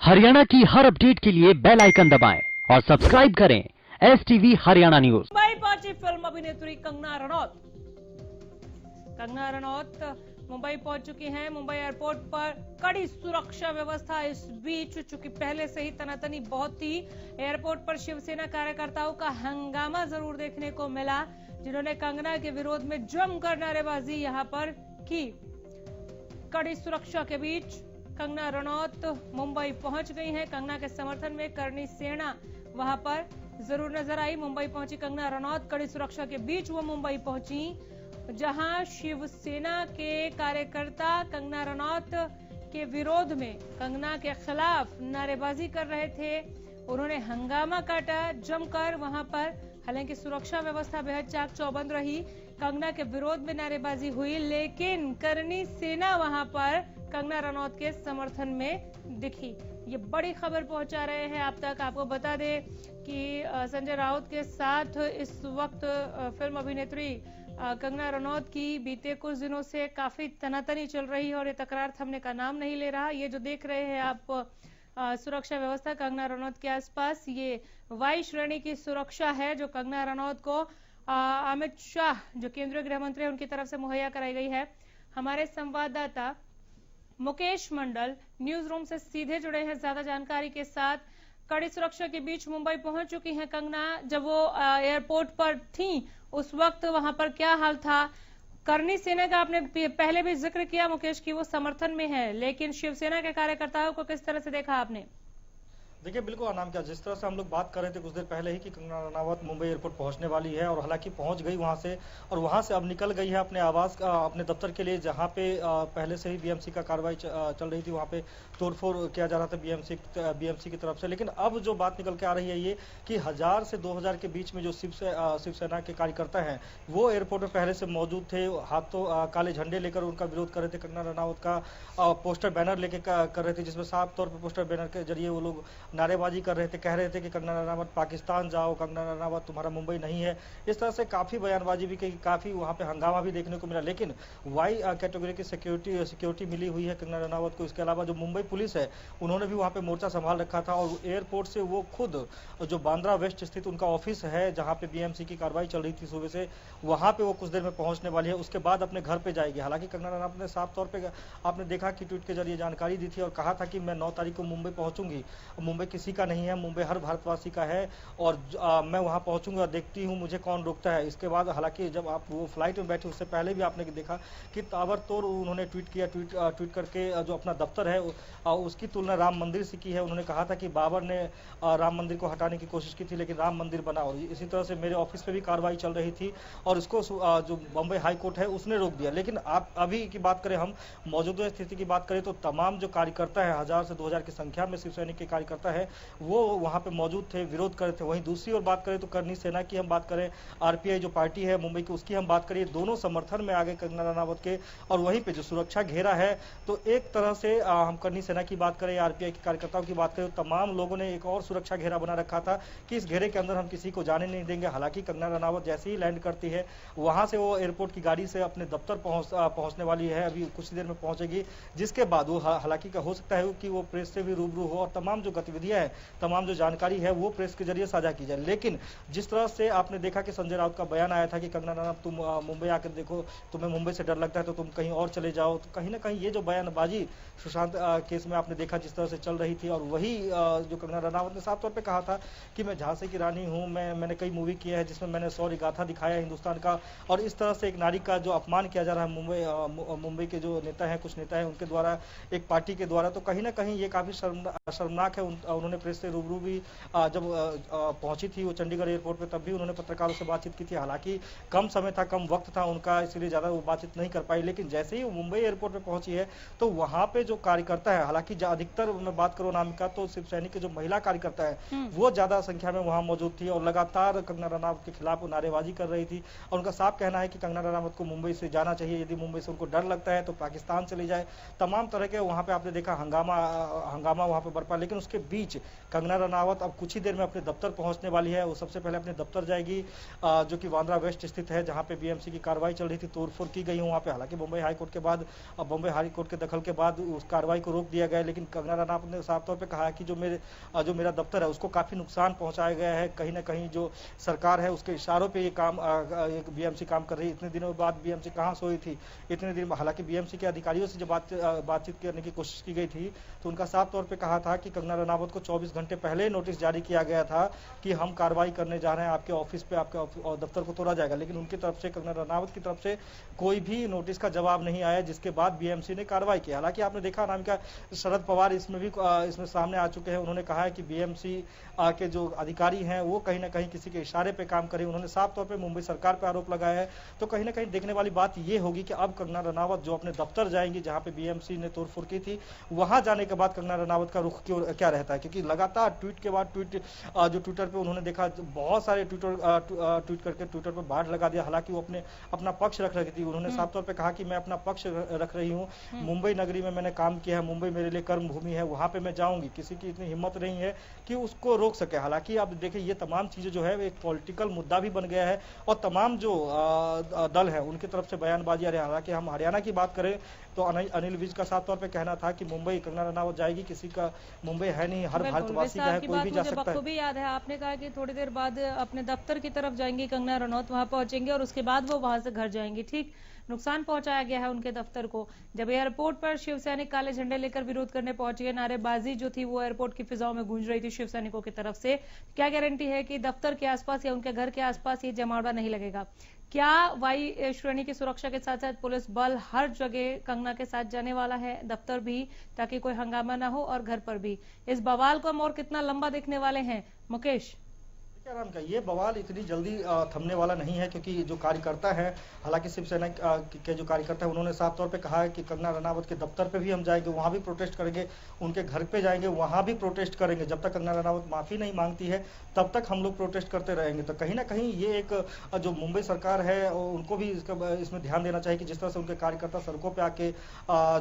हरियाणा की हर अपडेट के लिए बेल आइकन दबाएं और सब्सक्राइब करें STV हरियाणा न्यूज। मुंबई पहुंची फिल्म अभिनेत्री कंगना रनौत। कंगना रनौत मुंबई पहुंच चुकी हैं। मुंबई एयरपोर्ट पर कड़ी सुरक्षा व्यवस्था। इस बीच चूंकि पहले से ही तनातनी बहुत थी, एयरपोर्ट पर शिवसेना कार्यकर्ताओं का हंगामा जरूर देखने को मिला, जिन्होंने कंगना के विरोध में जमकर नारेबाजी यहां पर की। कड़ी सुरक्षा के बीच कंगना रनौत मुंबई पहुंच गई हैं। कंगना के समर्थन में करणी सेना वहां पर जरूर नजर आई। मुंबई पहुंची कंगना रनौत, कड़ी सुरक्षा के बीच वो मुंबई पहुंची, जहां शिवसेना के कार्यकर्ता कंगना रनौत के विरोध में, कंगना के खिलाफ नारेबाजी कर रहे थे। उन्होंने हंगामा काटा जमकर वहां पर। हालांकि सुरक्षा व्यवस्था बेहद चाक चौबंद रही। कंगना के विरोध में नारेबाजी हुई, लेकिन करणी सेना वहां पर कंगना रनौत के समर्थन में दिखी। ये बड़ी खबर पहुंचा रहे हैं आप तक। आपको बता दें कि संजय राउत के साथ इस वक्त फिल्म अभिनेत्री कंगना रनौत की बीते कुछ दिनों से काफी तनातनी चल रही है और ये तकरार थमने का नाम नहीं ले रहा। ये जो देख रहे हैं आप सुरक्षा व्यवस्था कंगना रनौत के आसपास, ये वाई श्रेणी की सुरक्षा है जो कंगना रनौत को अमित शाह जो केंद्रीय गृह मंत्री है उनकी तरफ से मुहैया कराई गई है। हमारे संवाददाता मुकेश मंडल न्यूज रूम से सीधे जुड़े हैं ज्यादा जानकारी के साथ। कड़ी सुरक्षा के बीच मुंबई पहुंच चुकी हैं कंगना। जब वो एयरपोर्ट पर थी उस वक्त वहां पर क्या हाल था? करणी सेना का आपने पहले भी जिक्र किया मुकेश की वो समर्थन में है, लेकिन शिवसेना के कार्यकर्ताओं को किस तरह से देखा आपने? देखिए, बिल्कुल आनाम क्या, जिस तरह से हम लोग बात कर रहे थे कुछ देर पहले ही कि कंगना रनावत मुंबई एयरपोर्ट पहुंचने वाली है और हालांकि पहुंच गई वहां से, और वहां से अब निकल गई है अपने आवास अपने दफ्तर के लिए, जहां पे पहले से ही बीएमसी का कार्रवाई चल रही थी। वहां पे तोड़फोड़ किया जा रहा था बीएमसी की तरफ से। लेकिन अब जो बात निकल के आ रही है ये कि 1000 से 2000 के बीच में जो शिवसेना के कार्यकर्ता हैं वो एयरपोर्ट में पहले से मौजूद थे। हाथों काले झंडे लेकर उनका विरोध कर रहे थे। कंगना रनावत का पोस्टर बैनर लेके कर रहे थे, जिसमें साफ तौर पर पोस्टर बैनर के जरिए वो लोग नारेबाजी कर रहे थे, कह रहे थे कि कंगना रनावत पाकिस्तान जाओ, कंगना रनावत तुम्हारा मुंबई नहीं है। इस तरह से काफी बयानबाजी भी की, काफी वहां पे हंगामा भी देखने को मिला। लेकिन वाई कैटेगरी की सिक्योरिटी मिली हुई है कंगना रनावत को। इसके अलावा जो मुंबई पुलिस है उन्होंने भी वहां पे मोर्चा संभाल रखा था, और एयरपोर्ट से वो खुद जो बांद्रा वेस्ट स्थित उनका ऑफिस है जहां पे बीएमसी की कार्रवाई चल रही थी सुबह से, वहां पे वो कुछ देर में पहुंचने वाली है। उसके बाद अपने घर पे जाएगी। हालांकि कंगना रनावत ने साफ तौर पे आपने देखा कि ट्वीट के जरिए जानकारी दी थी और कहा था कि मैं 9 तारीख को मुंबई पहुंचूंगी। मुंबई किसी का नहीं है, मुंबई हर भारतवासी का है, और मैं वहां पहुंचूंगा, देखती हूं मुझे कौन रोकता है। इसके बाद हालांकि जब आप वो फ्लाइट में बैठे उससे पहले भी आपने देखा कि ताबड़तोड़ उन्होंने ट्वीट किया। ट्वीट करके जो अपना दफ्तर है उसकी तुलना राम मंदिर से की है। उन्होंने कहा था कि बाबर ने राम मंदिर को हटाने की कोशिश की थी, लेकिन राम मंदिर बना। और इसी तरह से मेरे ऑफिस पे भी कार्रवाई चल रही थी और इसको जो बम्बई हाई कोर्ट है उसने रोक दिया। लेकिन आप अभी की बात करें, हम मौजूदा स्थिति की बात करें तो तमाम जो कार्यकर्ता है 1000 से 2000 की संख्या में शिवसैनिक के कार्यकर्ता है वो वहां पे मौजूद थे, विरोध कर रहे थे। वहीं दूसरी ओर बात करें तो करणी सेना की हम बात करें, आरपीआई जो पार्टी है मुंबई की उसकी हम बात करें, दोनों समर्थन में आ गए कंगना रनावत के। और वहीं पे जो सुरक्षा घेरा है, तो एक तरह से हम करणी सेना की बात करें, आरपीआई के कार्यकर्ताओं की बात करें, तो तमाम लोगों ने एक और सुरक्षा घेरा बना रखा था कि इस घेरे के अंदर हम किसी को जाने नहीं देंगे। हालांकि कंगना रनावत जैसे ही लैंड करती है वहां से वो एयरपोर्ट की गाड़ी से अपने दफ्तर पहुंचने वाली है, अभी कुछ देर में पहुंचेगी। जिसके बाद वो हालांकि हो सकता है कि वो प्रेस से भी रूबरू हो और तमाम जो गतिविधियां हैं, तमाम जो जानकारी है वो प्रेस के जरिए साझा की जाए। लेकिन जिस तरह से आपने देखा कि संजय राउत का बयान आया था कि कंगना रनावत तुम मुंबई आकर देखो, तुम्हें मुंबई से डर लगता है तो तुम कहीं और चले जाओ, तो कहीं ना कहीं ये जो बयानबाजी सुशांत केस में आपने देखा जिस तरह से चल रही थी। और वही जो कंगना रनावत ने साफ तौर पे कहा था कि मैं झांसी की रानी हूं, मैंने कई मूवी किया है जिसमें मैंने शौर्य गाथा दिखाया हिंदुस्तान का, और इस तरह से एक नारी का जो अपमान किया जा रहा है मुंबई के जो नेता है, कुछ नेता है उनके द्वारा, एक पार्टी के द्वारा, तो कहीं ना कहीं ये काफी शर्मनाक है। उन्होंने प्रेस से रूबरू भी जब पहुंची थी वो चंडीगढ़ एयरपोर्ट पे, तब भी उन्होंने पत्रकारों से बातचीत की थी। हालांकि कम समय था, कम वक्त था उनका, इसलिए ज्यादा वो बातचीत नहीं कर पाई। लेकिन जैसे ही वो मुंबई एयरपोर्ट पे पहुंची है तो वहां पे जो कार्यकर्ता है, हालांकि अधिकतर मैं बात करूं नामिका, तो शिवसैनिक के जो महिला कार्यकर्ता है वो ज्यादा संख्या में वहां मौजूद थी और लगातार कंगना रनावत के खिलाफ नारेबाजी कर रही थी। और उनका साफ कहना है कि कंगना रनावत को मुंबई से जाना चाहिए, यदि मुंबई से उनको डर लगता है तो पाकिस्तान चले जाए। तमाम तरह के वहां पे आपने देखा हंगामा वहां पे बरपा। लेकिन उसके बीच कंगना रनावत अब कुछ ही देर में अपने दफ्तर पहुंचने वाली है। वो सबसे पहले अपने दफ्तर जाएगी, जो कि बांद्रा वेस्ट स्थित है, जहां पे बीएमसी की कार्रवाई चल रही थी, तोड़फोड़ की गई वहां पे। हालांकि बम्बई हाईकोर्ट के बाद, बम्बई हाईकोर्ट के दखल के बाद उस कार्रवाई को रोक दिया गया, लेकिन कंगना रनावत ने साफ तौर पर कहा कि जो मेरा दफ्तर है उसको काफी नुकसान पहुंचाया गया है। कहीं ना कहीं जो सरकार है उसके इशारों पे ये काम बीएमसी काम कर रही है। इतने दिनों बाद बीएमसी कहां सोई थी इतने दिन। हालांकि बीएमसी के अधिकारियों से जब बातचीत करने की कोशिश की गई थी तो उनका साफ तौर पे कहा था कि कंगना रनावत को 24 घंटे पहले नोटिस जारी किया गया था कि हम कार्रवाई करने जा रहे हैं, आपके ऑफिस पे, आपके दफ्तर को तोड़ा जाएगा। लेकिन उनकी तरफ से, कंगना रनावत की तरफ से कोई भी नोटिस का जवाब नहीं आया, जिसके बाद बीएमसी ने कार्रवाई की। हालांकि आपने देखा अनामिका, शरद पवार इसमें सामने आ चुके हैं। उन्होंने कहा है कि बीएमसी के जो अधिकारी हैं वो कहीं ना कहीं किसी के इशारे पे काम करें। उन्होंने साफ तौर पे मुंबई सरकार पे आरोप लगाया है। तो कहीं ना कहीं देखने वाली बात ये होगी कि अब कंगना रनावत जो अपने दफ्तर जाएंगी जहां पे बीएमसी ने तोड़फोड़ की थी, वहां जाने के बाद कंगना रनावत का रुख क्या रहता है। क्योंकि लगातार ट्वीट के बाद ट्वीट, जो ट्विटर पे उन्होंने देखा बहुत सारे ट्वीट करके ट्विटर पर बाढ़ लगा दिया। हालांकि वो अपना पक्ष रख रही थी। उन्होंने साफ तौर पर कहा कि मैं अपना पक्ष रख रही हूँ, मुंबई नगरी में मैंने काम किया है, मुंबई मेरे लिए कर्म भूमि है, वहां पे मैं जाऊंगी। किसी की इतनी हिम्मत नहीं है कि उसको रोक सके। हालांकि आप देखिए ये तमाम चीजें जो है एक पॉलिटिकल मुद्दा भी बन गया है और तमाम जो दल है उनकी तरफ से बयानबाजी आ रही है। हालांकि हम हरियाणा की बात करें तो अनिल विज का साफ तौर पे कहना था कि मुंबई कंगना रनावत जाएगी, किसी का मुंबई है नहीं, हर भारतवासी का है, कोई भी जा सकता है। भी याद है, आपने कहा कि थोड़ी देर बाद अपने दफ्तर की तरफ जाएंगी कंगना रनौत, वहां पहुंचेंगे और उसके बाद वो वहां से घर जाएंगी। ठीक, नुकसान पहुंचाया गया है उनके दफ्तर को। जब एयरपोर्ट पर शिव सैनिक काले झंडे लेकर विरोध करने पहुंच गए, नारेबाजी जो थी वो एयरपोर्ट की फिजाओं में गूंज रही थी शिव सैनिकों की तरफ से। क्या गारंटी है कि दफ्तर के आसपास या उनके घर के आसपास ये जमावड़ा नहीं लगेगा? क्या वाई श्रेणी की सुरक्षा के साथ साथ पुलिस बल हर जगह कंगना के साथ जाने वाला है, दफ्तर भी, ताकि कोई हंगामा ना हो, और घर पर भी? इस बवाल को हम और कितना लंबा देखने वाले हैं, मुकेश? आराम का ये बवाल इतनी जल्दी थमने वाला नहीं है, क्योंकि जो कार्यकर्ता है, हालांकि शिवसेना के जो कार्यकर्ता है उन्होंने साफ तौर पे कहा है कि कंगना रनावत के दफ्तर पे भी हम जाएंगे, वहां भी प्रोटेस्ट करेंगे, उनके घर पे जाएंगे, वहां भी प्रोटेस्ट करेंगे। जब तक कंगना रनावत माफी नहीं मांगती है तब तक हम लोग प्रोटेस्ट करते रहेंगे। तो कहीं ना कहीं ये एक जो मुंबई सरकार है उनको भी इसमें ध्यान देना चाहिए कि जिस तरह से उनके कार्यकर्ता सड़कों पर आके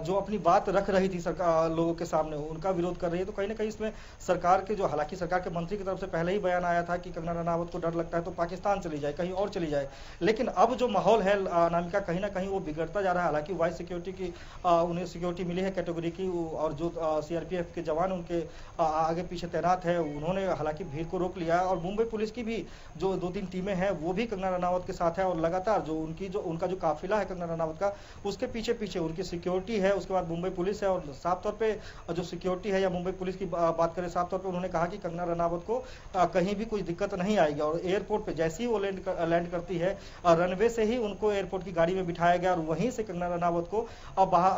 जो अपनी बात रख रही थी सरकार लोगों के सामने, उनका विरोध कर रही है। तो कहीं ना कहीं इसमें सरकार के हालांकि सरकार के मंत्री की तरफ से पहले ही बयान आया था कि कंगना रनावत को डर लगता है तो पाकिस्तान चली जाए, कहीं और चली जाए। लेकिन अब जो माहौल है अनामिका, कहीं ना कहीं वो बिगड़ता जा रहा है। हालांकि वाई सिक्योरिटी की उन्हें सिक्योरिटी मिली है कैटेगरी की, और जो सीआरपीएफ के जवान उनके आगे पीछे तैनात है, उन्होंने हालांकि भीड़ को रोक लिया है। और मुंबई पुलिस की भी जो 2-3 टीमें हैं वो भी कंगना रनावत के साथ है, और लगातार जो उनका जो काफिला है कंगना रनावत का, उसके पीछे पीछे उनकी सिक्योरिटी है, उसके बाद मुंबई पुलिस है। और साफ तौर पे जो सिक्योरिटी है या मुंबई पुलिस की बात करें, साफ तौर पे उन्होंने कहा कि कंगना रनावत को कहीं भी कोई दिक्कत नहीं आएगी। और एयरपोर्ट पे जैसे ही वो लैंड करती है, रनवे से ही उनको एयरपोर्ट की गाड़ी में बिठाया गया और वहीं से कंगना रनावत को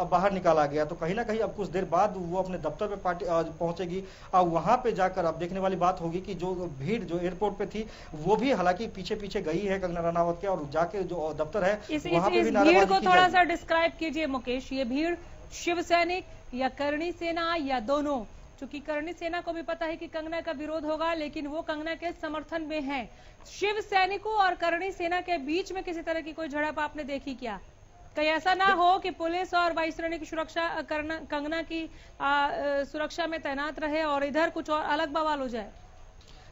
बाहर निकाला गया। तो कहीं ना कहीं अब कुछ देर बाद वो अपने दफ्तर पे पहुंचेगी, और वहां पे जाकर अब देखने वाली बात होगी कि जो भीड़ जो एयरपोर्ट पे थी वो भी हालांकि पीछे पीछे गई है कंगना रनावत के, और जाके जो दफ्तर है वहां पे भी भीड़ को थोड़ा सा डिस्क्राइब कीजिए मुकेश। ये भीड़ शिव सैनिक या करणी सेना या दोनों? क्योंकि करणी सेना को भी पता है कि कंगना का विरोध होगा, लेकिन वो कंगना के समर्थन में है। शिव सैनिकों और करणी सेना के बीच में किसी तरह की कोई झड़प आपने देखी क्या? कहीं ऐसा ना हो कि पुलिस और वायु श्रेणी की सुरक्षा कंगना की सुरक्षा में तैनात रहे और इधर कुछ और अलग बवाल हो जाए?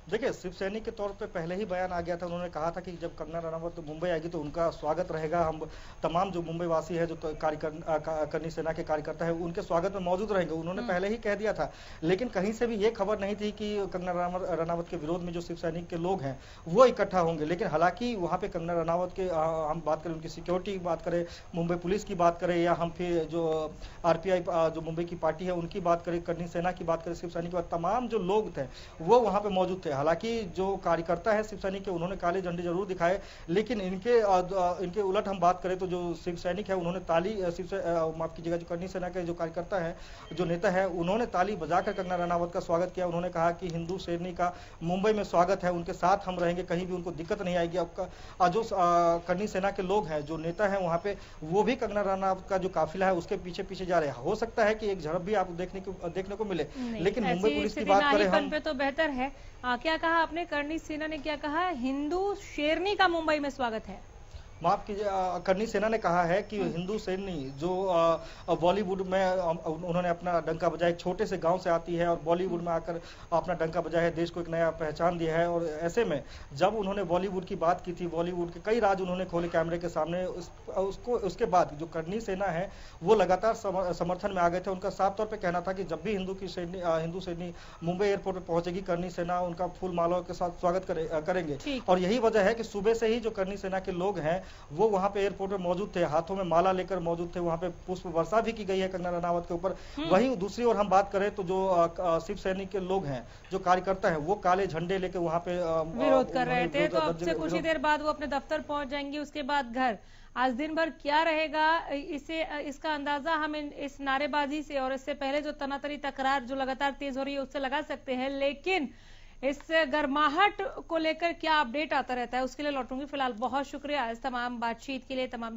देखिए, शिव सैनिक के तौर पे पहले ही बयान आ गया था। उन्होंने कहा था कि जब कंगना रनावत मुंबई आएगी तो उनका स्वागत रहेगा। हम तमाम जो मुंबई वासी है, जो करणी सेना के कार्यकर्ता है, उनके स्वागत में मौजूद रहेंगे, उन्होंने पहले ही कह दिया था। लेकिन कहीं से भी ये खबर नहीं थी कि कंगना रनावत के विरोध में जो शिव सैनिक के लोग हैं वो इकट्ठा होंगे। लेकिन हालांकि वहाँ पे कंगना रनावत के हम बात करें, उनकी सिक्योरिटी की बात करें, मुंबई पुलिस की बात करें, या हम फिर जो आरपीआई जो मुंबई की पार्टी है उनकी बात करें, करणी सेना की बात करें, शिव सैनिक के तमाम जो लोग थे वो वहाँ पे मौजूद थे। हालांकि जो कार्यकर्ता है शिव सैनिक के, उन्होंने काले झंडे जरूर दिखाए, लेकिन इनके उलट हम बात करें तो जो शिव सैनिक है उन्होंने ताली, माफ कीजिएगा, जो करणी सेना के जो कार्यकर्ता है, जो नेता है, उन्होंने ताली बजाकर कंगना रनावत का स्वागत किया। उन्होंने कहा कि हिंदू शेरनी का मुंबई में स्वागत है, उनके साथ हम रहेंगे, कहीं भी उनको दिक्कत नहीं आएगी। आपका जो करणी सेना के लोग हैं, जो नेता है वहां पे, वो भी कंगना रनावत का जो काफिला है उसके पीछे पीछे जा रहे हैं। हो सकता है कि एक झड़प भी आपको देखने को मिले, लेकिन मुंबई पुलिस की बात करें हम पे तो बेहतर है। क्या कहा आपने? करणी सेना ने क्या कहा? हिंदू शेरनी का मुंबई में स्वागत है। माफ कीजिए, करनी सेना ने कहा है कि हिंदू सैनी जो बॉलीवुड में उन्होंने अपना डंका बजाया, एक छोटे से गांव से आती है और बॉलीवुड में आकर अपना डंका बजाया है, देश को एक नया पहचान दिया है। और ऐसे में जब उन्होंने बॉलीवुड की बात की थी, बॉलीवुड के कई राज उन्होंने खोले कैमरे के सामने, उसके बाद जो करनी सेना है वो लगातार समर्थन में आ गए थे। उनका साफ तौर पे कहना था कि जब भी हिंदू सैनी मुंबई एयरपोर्ट पर पहुंचेगी, करनी सेना उनका फूल मालाओं के साथ स्वागत करेंगे। और यही वजह है कि सुबह से ही जो करनी सेना के लोग हैं वो वहां पे एयरपोर्ट में मौजूद थे, हाथों में माला लेकर मौजूद थे। वहां पे पुष्प वर्षा भी की गई है कंगना रनावत के ऊपर। वहीं दूसरी ओर हम बात करें तो जो शिव सैनिक के लोग हैं, जो कार्यकर्ता हैं, वो काले झंडे लेकर वहां पे विरोध कर रहे थे। तो अब से कुछ ही देर बाद वो अपने दफ्तर पहुंच जाएंगे, उसके बाद घर। आज दिन भर क्या रहेगा इसका अंदाजा हम इस नारेबाजी से और इससे पहले जो तनातनी तकरार जो लगातार तेज हो रही है उससे लगा सकते हैं। लेकिन इस गर्माहट को लेकर क्या अपडेट आता रहता है उसके लिए लौटूंगी। फिलहाल बहुत शुक्रिया इस तमाम बातचीत के लिए, तमाम